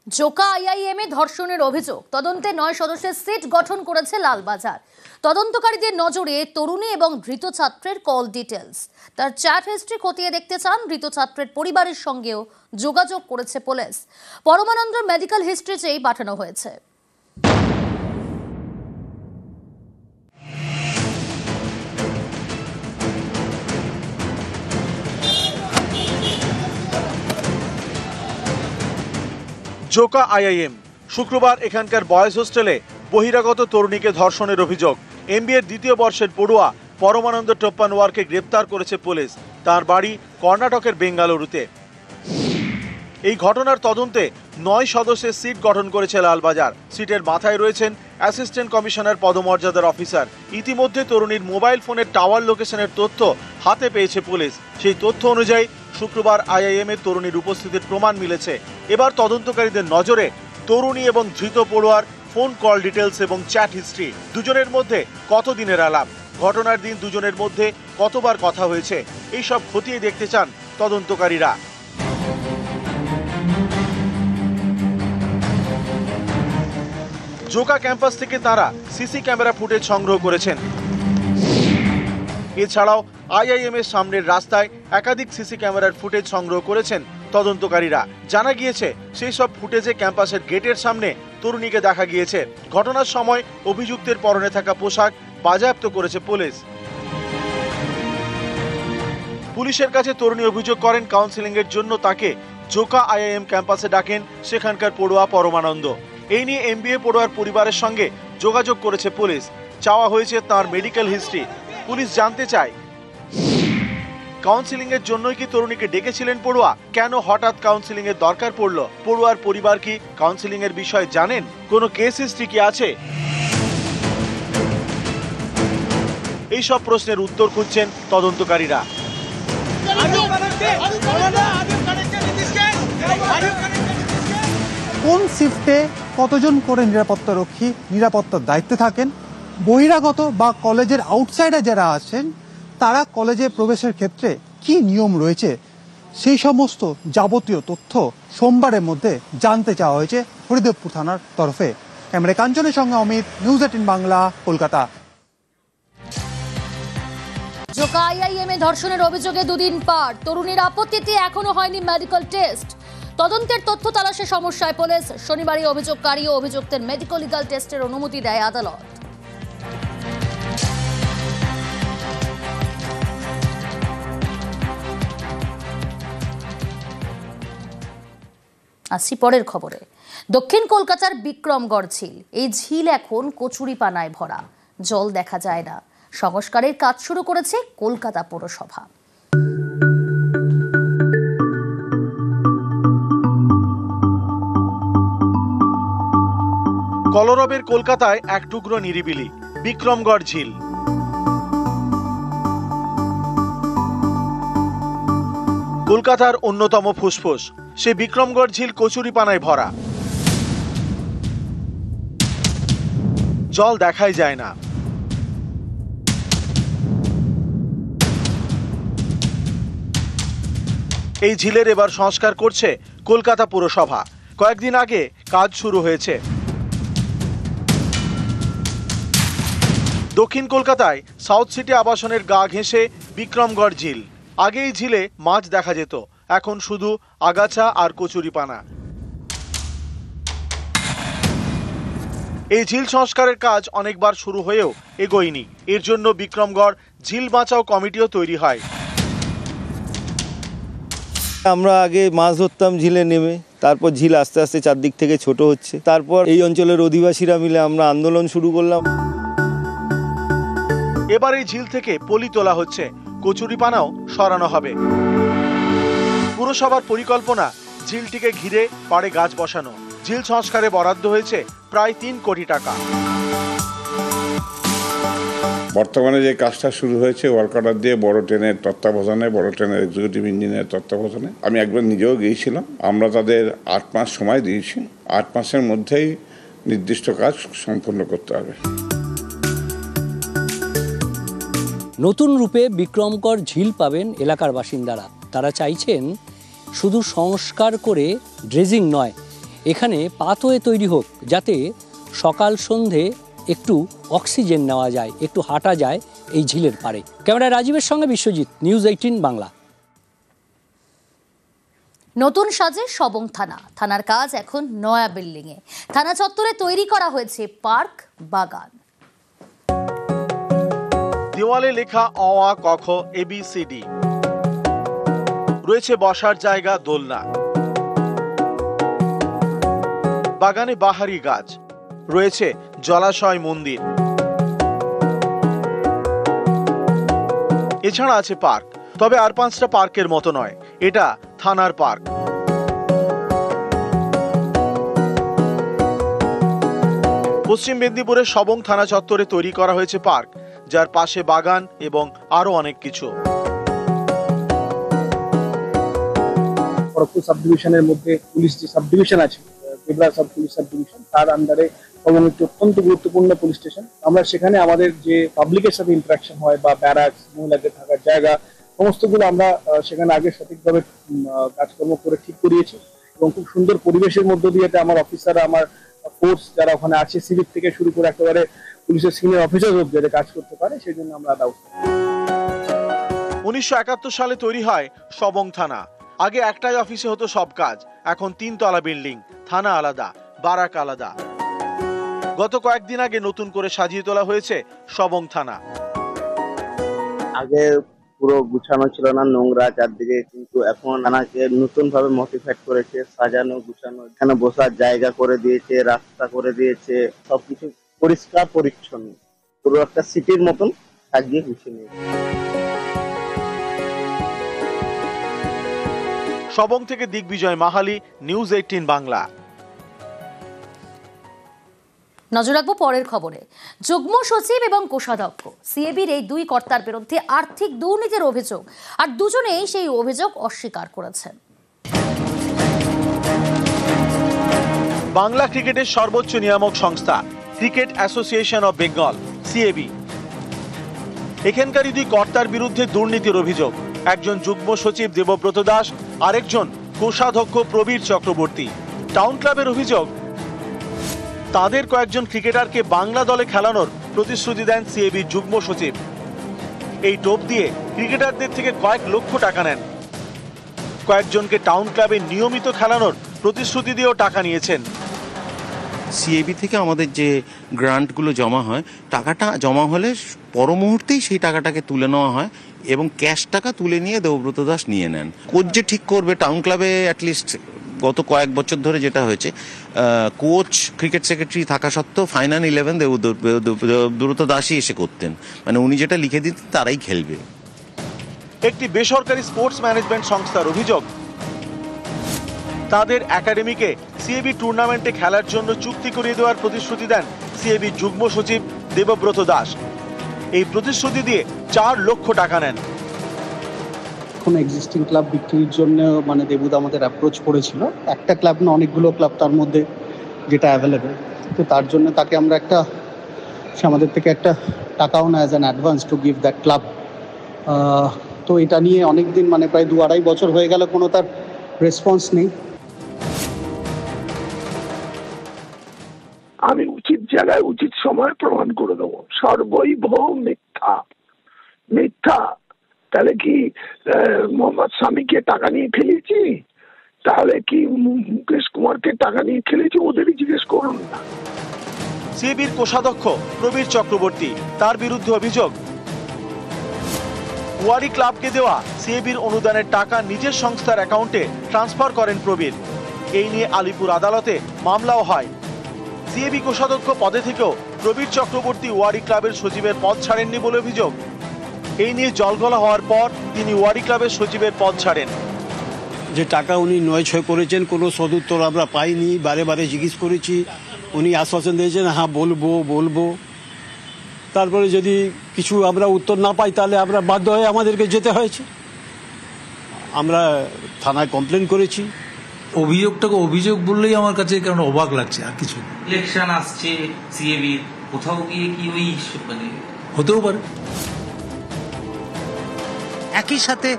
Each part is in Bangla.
জোকা আইআইএম এ ধর্ষণের অভিযোগ তদন্তে 9 সদস্যের সিট গঠন করেছে লালবাজার। তদন্তকারীদের নজরে তরুণী এবং ধৃত ছাত্রের কল ডিটেলস, তার চ্যাট হিস্ট্রি খতিয়ে দেখতে চান ধৃত ছাত্রের পরিবারের সঙ্গেও যোগাযোগ করেছে পুলিশ। পরমানন্দর মেডিকেল হিস্ট্রি চেয়ে পাঠানো হয়েছে। জোকা আইআইএম শুক্রবার এখানকার বয়েজ হোস্টেলে বহিরাগত তরুণীকে ধর্ষণের অভিযোগ এমবিএর দ্বিতীয় বর্ষের পড়ুয়া পরমানন্দ টোপ্পানওয়ারকে গ্রেপ্তার করেছে পুলিশ। তার বাড়ি কর্ণাটকের বেঙ্গালুরুতে। এই ঘটনার তদন্তে 9 সদস্যের সিট গঠন করেছে লালবাজার। সিটের মাথায় রয়েছেন অ্যাসিস্ট্যান্ট কমিশনার পদমর্যাদার অফিসার। ইতিমধ্যে তরুণীর মোবাইল ফোনের টাওয়ার লোকেশনের তথ্য হাতে পেয়েছে পুলিশ। সেই তথ্য অনুযায়ী শুক্রবার আইআইএম এর তরুণীর উপস্থিতির প্রমাণ মিলেছে। এবার তদন্তকারীদের নজরে তরুণী এবং ধৃত পড়ুয়ার ফোন কল ডিটেলস এবং চ্যাট হিস্ট্রি। দুজনের মধ্যে কত দিনের আলাপ, ঘটনার দিন দুজনের মধ্যে কতবার কথা হয়েছে, এইসব খতিয়ে দেখতে চান তদন্তকারীরা। জোকা ক্যাম্পাস থেকে তারা সিসি ক্যামেরা ফুটেজ সংগ্রহ করেছেন। এছাড়াও আইআইএম এর সামনের রাস্তায় একাধিক সিসি ক্যামেরার ফুটেজ সংগ্রহ করেছেন তদন্তকারীরা। জানা গিয়েছে সেই সব ফুটেজে ক্যাম্পাসের গেটের সামনে তরুণীকে দেখা গিয়েছে। ঘটনার সময় অভিযুক্তের পরনে থাকা পোশাক বাজেয়াপ্ত করেছে পুলিশ। পুলিশের কাছে তরুণী অভিযোগ করেন কাউন্সেলিং এর জন্য তাকে জোকা আইআইএম ক্যাম্পাসে ডাকেন সেখানকার পড়ুয়া পরমানন্দ। এই নিয়ে এমবিএ পড়ুয়ার পরিবারের সঙ্গে যোগাযোগ করেছে পুলিশ। চাওয়া হয়েছে তার মেডিকেল হিস্ট্রি। পুলিশ জানতে চায় কাউন্সেলিং এর জন্যই কি তরুণীকে ডেকেছিলেন পড়ুয়া, কেন হঠাৎ কাউন্সেলিং এর দরকার পড়লো, পড়ুয়ার পরিবার কি কাউন্সেলিং এর বিষয়ে জানেন, কোনো কেস হিস্ট্রি কি আছে। এই সব প্রশ্নের উত্তর খুঁজছেন তদন্তকারীরা। কোন শিফটে কতজন করে নিরাপত্তারক্ষী নিরাপত্তার দায়িত্বে থাকেন, বহিরাগত বা কলেজের আউটসাইডার যারা আছেন তারা কলেজে প্রবেশের ক্ষেত্রে কি নিয়ম রয়েছে, সেই সমস্ত যাবতীয় তথ্য সোমবারের মধ্যে জানতে চাওয়া হয়েছে হরিদেবপুর থানার তরফে। ক্যামেরা কাঞ্চনের সঙ্গে অমিত, নিউজ 18 বাংলা, কলকাতা। জোকা আইআইএম এ ধর্ষণের অভিযোগে 2 দিন পার, তরুণীর আপত্তিতে এখনো হয়নি মেডিকেল টেস্ট। তদন্তের তথ্য তালাশে সমস্যায় পুলিশ। শনিবারই অভিযোগকারী ও অভিযুক্তের মেডিকেল লিগ্যাল টেস্টের অনুমতি দেয় আদালত। আসি পরের খবরে। দক্ষিণ কলকাতার বিক্রমগড় ঝিল, এই ঝিল এখন কচুরিপানায় ভরা, জল দেখা যায় না। সংস্কারের কাজ শুরু করেছে কলকাতা পৌরসভা। কলরবের কলকাতায় এক টুকরো নিরিবিলি বিক্রমগড় ঝিল। কলকাতার অন্যতম ফুসফুস সে বিক্রমগড় ঝিল কচুরিপানায় ভরা, জল দেখাই যায় না। এই ঝিলের এবার সংস্কার করছে কলকাতা পুরসভা। কয়েকদিন আগে কাজ শুরু হয়েছে। দক্ষিণ কলকাতায় সাউথ সিটি আবাসনের গা ঘেঁষে বিক্রমগড় ঝিল। আগে এই ঝিলে মাছ দেখা যেত, এখন শুধু আগাছা আর কচুরিপানা। এই ঝিল সংস্কারের কাজ অনেকবার শুরু হয়েও এগোয়নি। এর জন্য বিক্রমগড় ঝিল বাঁচাও কমিটিও তৈরি হয়। আমরা আগে মাছ ধরতাম ঝিলে নেমে, তারপর ঝিল আস্তে আস্তে চারদিক থেকে ছোট হচ্ছে। তারপর এই অঞ্চলের অধিবাসীরা মিলে আমরা আন্দোলন শুরু করলাম। এবার এই ঝিল থেকে পলি তোলা হচ্ছে, কচুরিপানাও সরানো হবে। পুরসভার পরিকল্পনা ঝিলটিকে ঘিরে পাড়ে গাছ বসানো। ঝিল সংস্কারে বরাদ্দ হয়েছে প্রায় 3 কোটি টাকা। বর্তমানে যে কাজটা শুরু হয়েছে ওয়ার্ক অর্ডার দিয়ে বড় ট্রেনের তত্ত্বাবধানে, বড় ট্রেনের এক্সিকিউটিভ ইঞ্জিনিয়ারের তত্ত্বাবধানে আমি একবার নিজেও গিয়েছিলাম। আমরা তাদের 8 মাস সময় দিয়েছি। 8 মাসের মধ্যেই নির্দিষ্ট কাজ সম্পূর্ণ করতে হবে। নতুন রূপে বিক্রমগড় ঝিল পাবেন এলাকার বাসিন্দারা। তারা চাইছেন শুধু সংস্কার করে ড্রেজিং নয়, এখানে পাথওয়ে তৈরি হোক, যাতে সকাল সন্ধে একটু অক্সিজেন নেওয়া যায়, একটু হাঁটা যায় এই ঝিলের পাড়ে। ক্যামেরায় রাজীবের সঙ্গে বিশ্বজিৎ, নিউজ 18 বাংলা। নতুন সাজে সবং থানার কাজ এখন নয়া বিল্ডিং এ। থানা চত্বরে তৈরি করা হয়েছে পার্ক, বাগান। দেওয়ালে লেখা অ আ ক খ ABCD, রয়েছে বসার জায়গা, দোলনা, বাগানে বাহারি গাছ, রয়েছে জলাশয়, মন্দির, এছাড়া আছে পার্ক। তবে আর 5টা পার্কের মতো নয়, এটা থানার পার্ক। পশ্চিম মেদিনীপুরের সবং থানা চত্বরে তৈরি করা হয়েছে পার্ক, যার পাশে বাগান এবং আরো অনেক কিছু। খড়গপুর সাব ডিভিশনের মধ্যে পুলিশ যে সাব ডিভিশন আছে, Debra sub police sub division, তার আন্ডারে সবং একটি অত্যন্ত গুরুত্বপূর্ণ পুলিশ স্টেশন। আমরা সেখানে আমাদের যে পাবলিকের সাথে ইন্টারাকশন হয় বা ব্যারাকস, মহিলাদের থাকার জায়গা, সমস্তগুলো আমরা সেখানে আগে সঠিকভাবে কাজকর্ম করে ঠিক করিয়েছি এবং খুব সুন্দর পরিবেশের মধ্য দিয়ে আমার অফিসাররা, আমার ফোর্স যারা ওখানে আছে, সিভিক থেকে শুরু করে একেবারে পুলিশের সিনিয়র অফিসার অব্দি যাতে কাজ করতে পারে, সেই জন্য আমরা ব্যবস্থা। 1971 সালে তৈরি হয় সবং থানা। আগে একটাই অফিসে হতো সব কাজ, এখন 3 তলা বিল্ডিং, থানা আলাদা, বারাক আলাদা। গত কয়েকদিন আগে নতুন করে সাজিয়ে তোলা হয়েছে সবং থানা। আগে পুরো গুছানো ছিল না, নোংরা চারদিকে, কিন্তু এখন থানাকে নতুন ভাবে মডিফাইড করেছে, সাজানো গুছানো, এখানে বসার জায়গা করে দিয়েছে, রাস্তা করে দিয়েছে, সবকিছু পরিষ্কার পরিচ্ছন্ন, পুরো একটা সিটির মতন সাজিয়ে গুছিয়ে নিয়েছে। সবং থেকে দিগ্বিজয় মাহালি, নিউজ 18 বাংলা। নজর রাখবো পরের খবরে। যুগ্ম সচিব এবং কোষাধ্যক্ষ সিএবির এই দুই কর্তার বিরুদ্ধে আর্থিক দুর্নীতির অভিযোগ, আর দুজনেই সেই অভিযোগ অস্বীকার করেছেন। বাংলা ক্রিকেটের সর্বোচ্চ নিয়ামক সংস্থা Cricket Association of Bengal, CAB, এখানকারই দুই কর্তার বিরুদ্ধে দুর্নীতির অভিযোগ। একজন যুগ্ম সচিব দেবব্রত দাস, আরেকজন কোষাধ্যক্ষ প্রবীর চক্রবর্তী। টাউন ক্লাবের অভিযোগ, তাদের কয়েকজন ক্রিকেটারকে বাংলা দলে খেলানোর প্রতিশ্রুতি দেন সিএবির যুগ্ম সচিব। এই টোপ দিয়ে ক্রিকেটারদের থেকে কয়েক লক্ষ টাকা নেন। কয়েকজনকে টাউন ক্লাবে নিয়মিত খেলানোর প্রতিশ্রুতি দিয়েও টাকা নিয়েছেন। সিএবি থেকে আমাদের যে গ্রান্টগুলো জমা হয়, টাকাটা জমা হলে পর মুহূর্তেই সেই টাকাটাকে তুলে নেওয়া হয় এবং ক্যাশ টাকা তুলে নিয়ে দেবব্রত দাস নিয়ে নেন। কোচ যে ঠিক করবে, টাউন ক্লাবে অ্যাটলিস্ট গত কয়েক বছর ধরে যেটা হয়েছে, কোচ ক্রিকেট সেক্রেটারি থাকা সত্ত্বেও ফাইনাল 11 দেবব্রত দাসই এসে করতেন, মানে উনি যেটা লিখে দিতেন তারাই খেলবে। একটি বেসরকারি স্পোর্টস ম্যানেজমেন্ট সংস্থার অভিযোগ, তাদের একাডেমিকে সিএবি টুর্নামেন্টে খেলার জন্য চুক্তি করিয়ে দেওয়ার প্রতিশ্রুতি দেন সিএবি যুগ্ম সচিব দেবব্রত দাস। এই প্রতিশ্রুতি দিয়ে 4 লক্ষ টাকা নেন। এখন এক্সিস্টিং ক্লাব বিক্রির জন্য মানে দেবুদা আমাদের অ্যাপ্রোচ করেছিল, একটা ক্লাব না অনেকগুলো ক্লাব তার মধ্যে যেটা অ্যাভেলেবেল, তো তার জন্য তাকে আমরা সে আমাদের থেকে একটা টাকাও না as an advance to give that club. তো এটা নিয়ে অনেকদিন, মানে প্রায় 2-2.5 বছর হয়ে গেল, কোনো তার রেসপন্স নেই। আমি উচিত জায়গায় উচিত সময় প্রমাণ করে দেবো। সর্বৈভৌ মিথ্যা, মিথ্যা। তাহলে কি মোহাম্মদ শামিকে টাকা নিয়ে খেলেছি? তাহলে কি মুকেশ কুমারকে টাকা নিয়ে খেলেছি? ওদেরই জিজ্ঞেস করুন না। সিএবির কোষাধ্যক্ষ প্রবীর চক্রবর্তী, তার বিরুদ্ধে অভিযোগ, ওয়ারি ক্লাবকে দেওয়া সিএবির অনুদানের টাকা নিজের সংস্থার অ্যাকাউন্টে ট্রান্সফার করেন প্রবীর। এই নিয়ে আলিপুর আদালতে মামলাও হয়। সিএবি কোষাধ্যক্ষ পদে থেকেও প্রবীর চক্রবর্তী ওয়ারি ক্লাবের সচিবের পদ ছাড়েননি বলে অভিযোগ। এই নিয়ে জলগলা হওয়ার পর তিনি ওয়ারি ক্লাবের সচিবের পদ ছাড়েন। যে টাকা উনি নয়-ছয় করেছেন, কোনো সদুত্তর আমরা পাইনি, বারে বারে জিজ্ঞেস করেছি, উনি আশ্বাসন দিয়েছেন হ্যাঁ বলবো। তারপরে যদি কিছু আমরা উত্তর না পাই তাহলে আমরা বাধ্য হয়ে আমাদেরকে যেতে হয়েছে। আমরা থানায় কমপ্লেন করেছি। অভিযোগটাকে অভিযোগ বললেই আমার কাছে কেন অবাক লাগছে, আর কিছু। ইলেকশন আসছে সিএবি, কোথাও গিয়ে কি ওই হতেও পারে। একই সাথে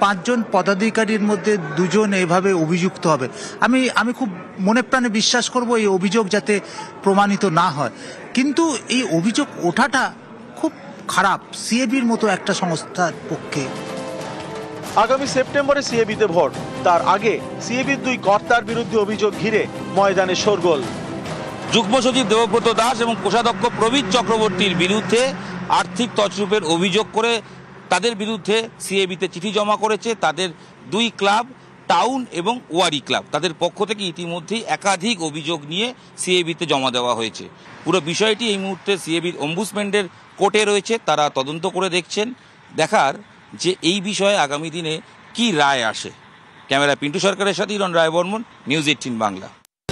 5 জন পদাধিকারীর মধ্যে 2 জন এভাবে অভিযুক্ত হবে। আমি খুব মনে প্রাণে বিশ্বাস করব এই অভিযোগ যাতে প্রমাণিত না হয়, কিন্তু এই অভিযোগ ওঠাটা খুব খারাপ সিএবির মতো একটা সংস্থার পক্ষে। আগামী সেপ্টেম্বরে সিএবিতে ভোট, তার আগে সিএবির 2 কর্তার বিরুদ্ধে অভিযোগ ঘিরে ময়দানে শোরগোল। যুগ্ম সচিব দেবব্রত দাস এবং কোষাধ্যক্ষ প্রবীর চক্রবর্তীর বিরুদ্ধে আর্থিক তছরূপের অভিযোগ করে তাদের বিরুদ্ধে সিএবিতে চিঠি জমা করেছে তাদের 2 ক্লাব, টাউন এবং ওয়ারি ক্লাব। তাদের পক্ষ থেকে ইতিমধ্যেই একাধিক অভিযোগ নিয়ে সিএবিতে জমা দেওয়া হয়েছে। পুরো বিষয়টি এই মুহূর্তে সিএবির অম্বুডসম্যানের কোর্টে রয়েছে, তারা তদন্ত করে দেখছেন, দেখার যে এই বিষয়ে আগামী দিনে কি রায় আসে। ক্যামেরা পিন্টু সরকারের সাথে ইরণ রায় বর্মন, নিউজ 18 বাংলা।